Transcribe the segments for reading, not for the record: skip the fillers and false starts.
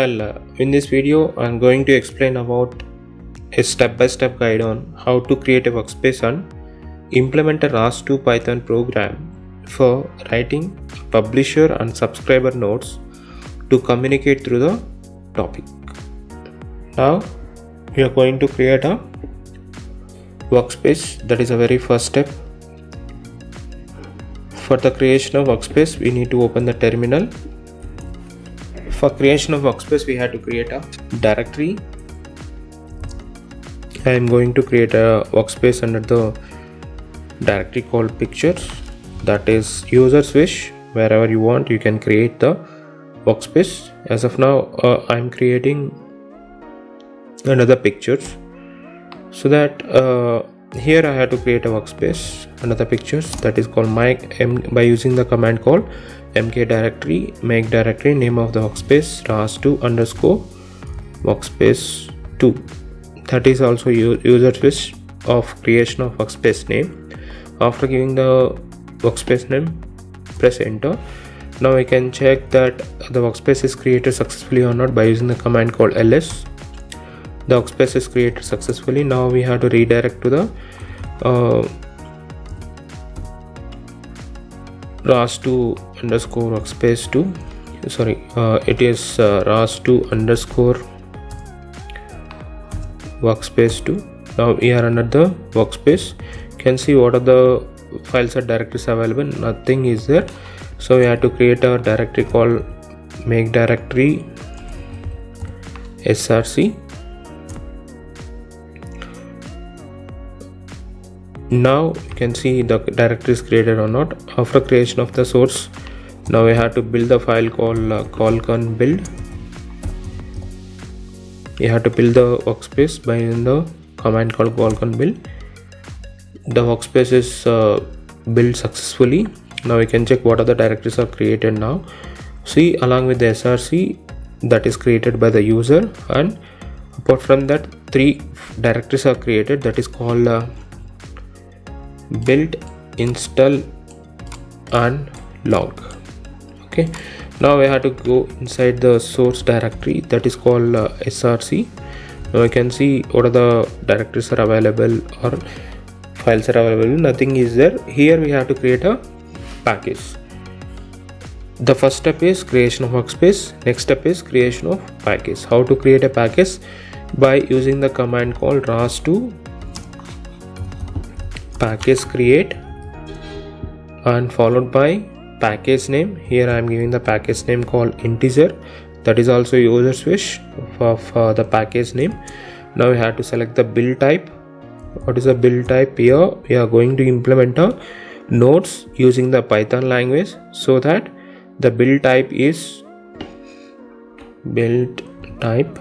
in this video I'm going to explain about a step-by-step guide on how to create a workspace and implement a ROS2 Python program for writing publisher and subscriber notes to communicate through the topic. Now we are going to create a workspace. That is a very first step. For the creation of workspace, we need to open the terminal. For creation of workspace, we have to create a directory. I am going to create a workspace under the directory called pictures. That is user's wish. Wherever you want, you can create the workspace. As of now, I am creating another pictures. So that here I have to create a workspace another pictures, that is called by using the command called mk directory, make directory, name of the workspace ROS2 _ workspace 2. That is also user wish of creation of workspace name. After giving the workspace name, press enter. Now we can check that the workspace is created successfully or not by using the command called ls. The workspace is created successfully. Now we have to redirect to the ROS2 _ workspace 2. It is ROS2 _ workspace 2. Now we are under the workspace. You can see what are the files or directories available. Nothing is there. So we have to create a directory called make directory src. Now you can see the directory is created or not. After creation of the source, now we have to build the file called colcon build. You have to build the workspace by using the command called colcon build. The workspace is built successfully. Now we can check what other directories are created now. See, along with the src that is created by the user, and apart from that 3 directories are created, that is called build, install and log. Okay, now we have to go inside the source directory, that is called src. Now you can see what are the directories are available or files are available. Nothing is there. Here we have to create a package. The first step is creation of workspace. Next step is creation of package. How to create a package? By using the command called ROS2 package create and followed by package name. Here I am giving the package name called integer. That is also user's wish of the package name. Now we have to select the build type. What is the build type? Here we are going to implement a nodes using the Python language, so that the build type is build type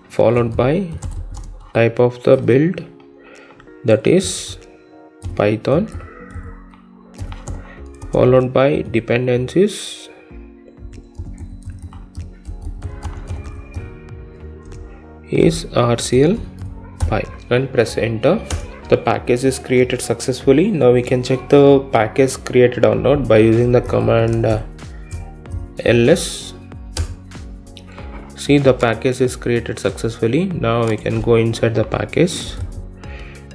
followed by type of the build, that is Python, followed by dependencies, is RCL Py, and press enter. The package is created successfully. Now we can check the package created or not by using the command ls. See, the package is created successfully. Now we can go inside the package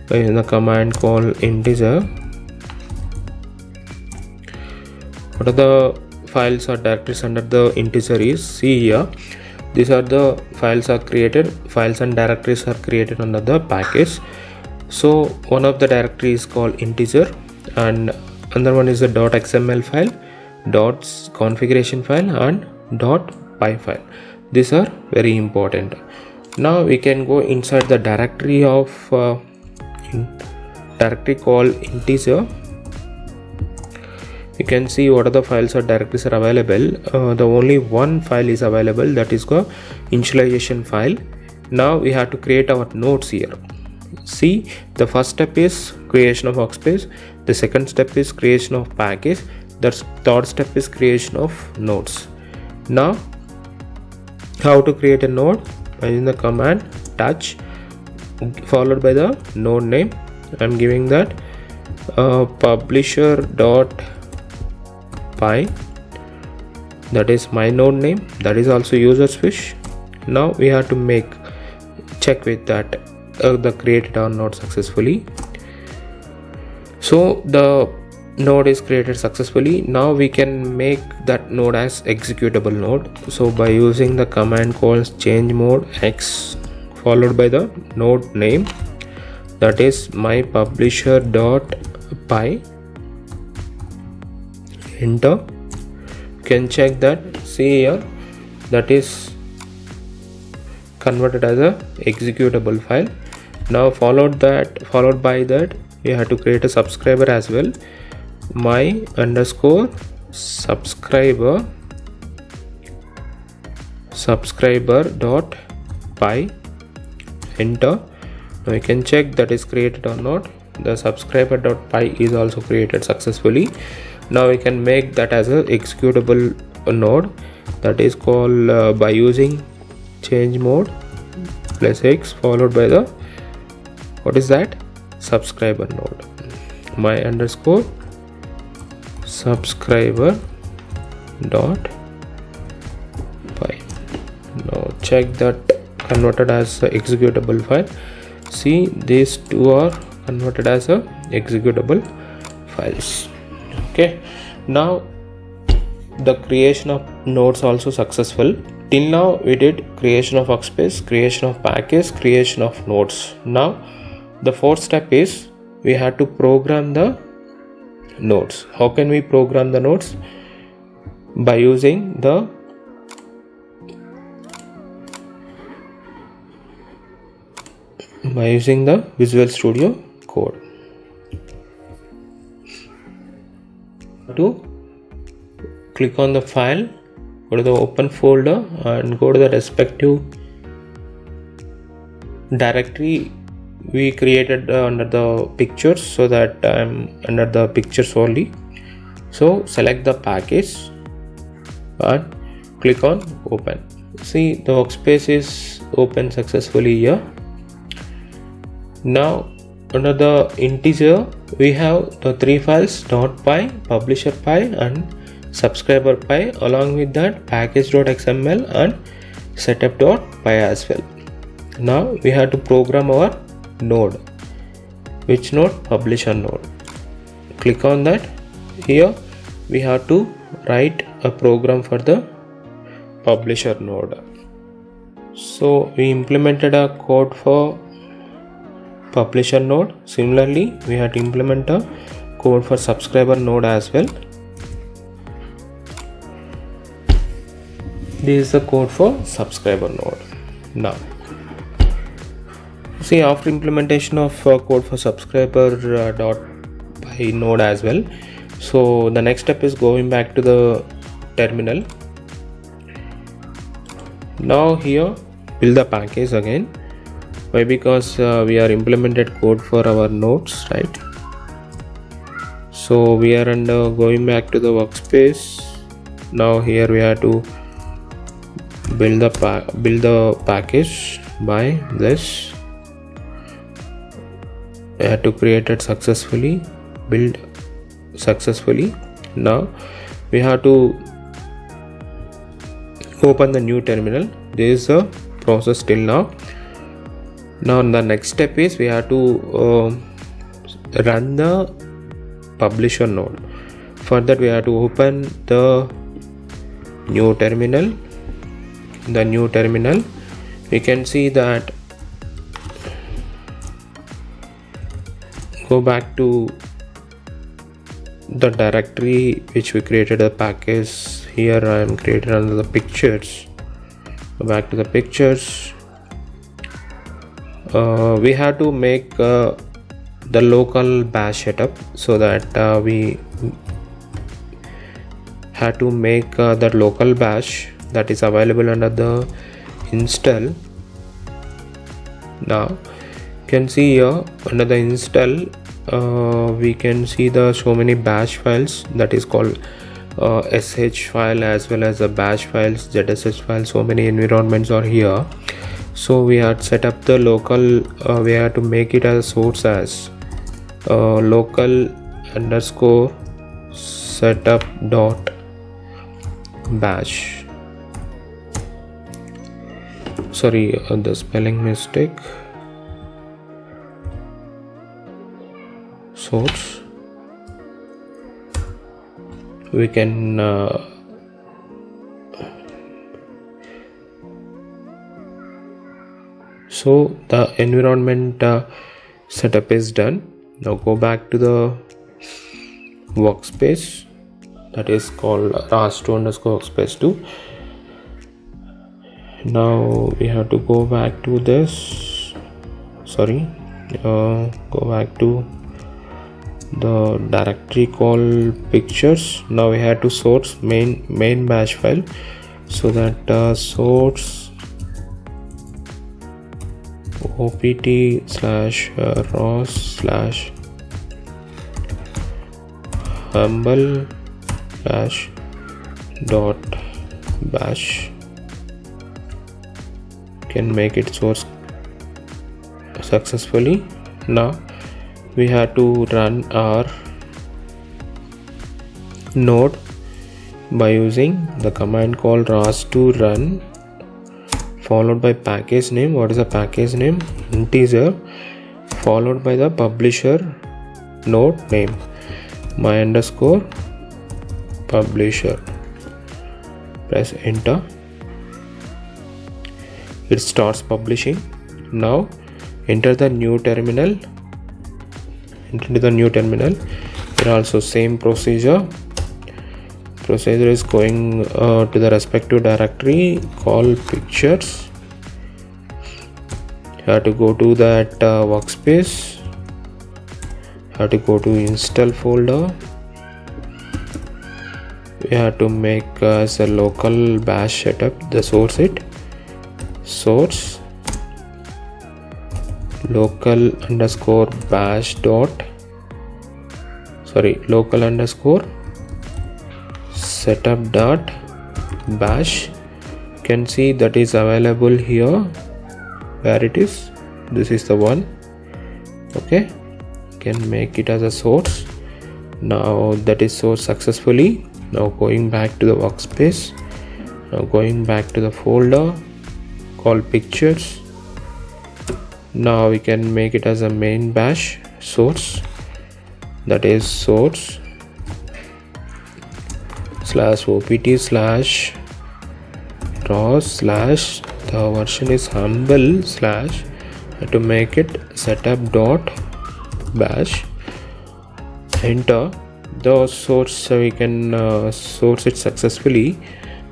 by using the command called integer. What are the files or directories under the integer is? See here, these are the files are created. Files and directories are created under the package. So one of the directory is called integer and another one is a .xml file, .configuration file and .py file. These are very important. Now we can go inside the directory of directory called integer. You can see what are the files or directories are available. The only one file is available, that is called initialization file. Now we have to create our nodes here. See, the first step is creation of workspace, the second step is creation of package, the third step is creation of nodes. Now how to create a node? By using the command touch followed by the node name. I'm giving that publisher.py that is my node name, that is also user swish. Now we have to check with that the created our node successfully. So the node is created successfully. Now we can make that node as executable node. So by using the command called change mode x followed by the node name, that is my publisher dot py, enter. You can check that, see here, that is converted as a executable file. Now followed by that we have to create a subscriber as well, my underscore subscriber dot py, enter. Now you can check that is created or not. The subscriber dot py is also created successfully. Now we can make that as a executable node, that is called by using change mode plus x followed by the, what is that, subscriber node, my underscore subscriber dot py. Now check that converted as a executable file. See, these two are converted as a executable files. Okay, now the creation of nodes also successful. Till now we did creation of workspace, creation of package, creation of nodes. Now the fourth step is we have to program the nodes. How can we program the nodes? By using the Visual Studio Code. To click on the file, go to the open folder and go to the respective directory we created under the pictures, so that I'm under the pictures only. So select the package and click on open. See, the workspace is open successfully here. Now under the integer we have the three files, .py, publisher py and subscriber py, along with that package.xml and setup.py as well. Now we have to program our node. Which node? Publisher node. Click on that. Here we have to write a program for the publisher node. So we implemented a code for publisher node. Similarly, we have to implement a code for subscriber node as well. This is the code for subscriber node. Now see, after implementation of code for subscriber dot py node as well, so the next step is going back to the terminal. Now here build the package again. Why? Because we are implemented code for our nodes, right? So we are under going back to the workspace. Now here we have to build the package by this. We have to create it successfully, build successfully. Now we have to open the new terminal. This is the process till now. Now the next step is we have to run the publisher node. For that we have to open the new terminal. In the new terminal we can see that, go back to the directory which we created a package. Here I am created under the pictures. Go back to the pictures. We have to make the local bash setup, so that we have to make the local bash that is available under the install. Now you can see here under the install we can see the so many bash files, that is called sh file as well as the bash files, zsh files. So many environments are here. So we have set up the local, we have to make it as source as local underscore setup dot bash. Sorry, the spelling mistake. Source. We can so the environment setup is done. Now go back to the workspace, that is called ROS2_workspace2. Now we have to go back to this, go back to the directory called pictures. Now we have to source main bash file, so that source opt/ROS/humble bash can make it source successfully. Now we have to run our node by using the command called ROS2run followed by package name. What is the package name? Integer, followed by the publisher node name, my_publisher. Press enter. It starts publishing. Now enter the new terminal. Here also same procedure. Is going to the respective directory called pictures. You have to go to that workspace. You have to go to install folder. We have to make as a local bash setup the source local_setup.bash. Can see that is available here. Where it is? This is the one. Okay, can make it as a source. Now that is sourced successfully. Now going back to the workspace. Now going back to the folder called pictures. Now we can make it as a main bash source, that is source /opt/ROS/ the version is humble/ to make it setup.bash. Enter the source, so we can source it successfully.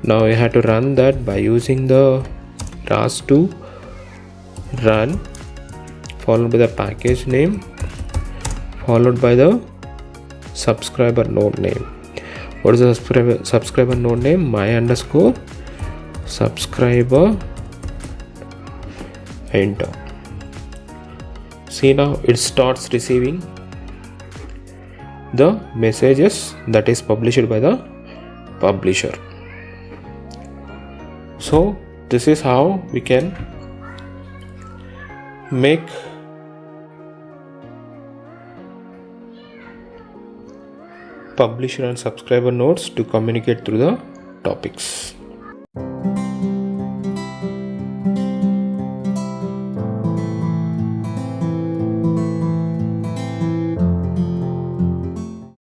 Now we have to run that by using the ROS2run followed by the package name followed by the subscriber node name. What is the subscriber node name? my_subscriber. Enter. See, now it starts receiving the messages that is published by the publisher. So this is how we can make publisher and subscriber nodes to communicate through the topics.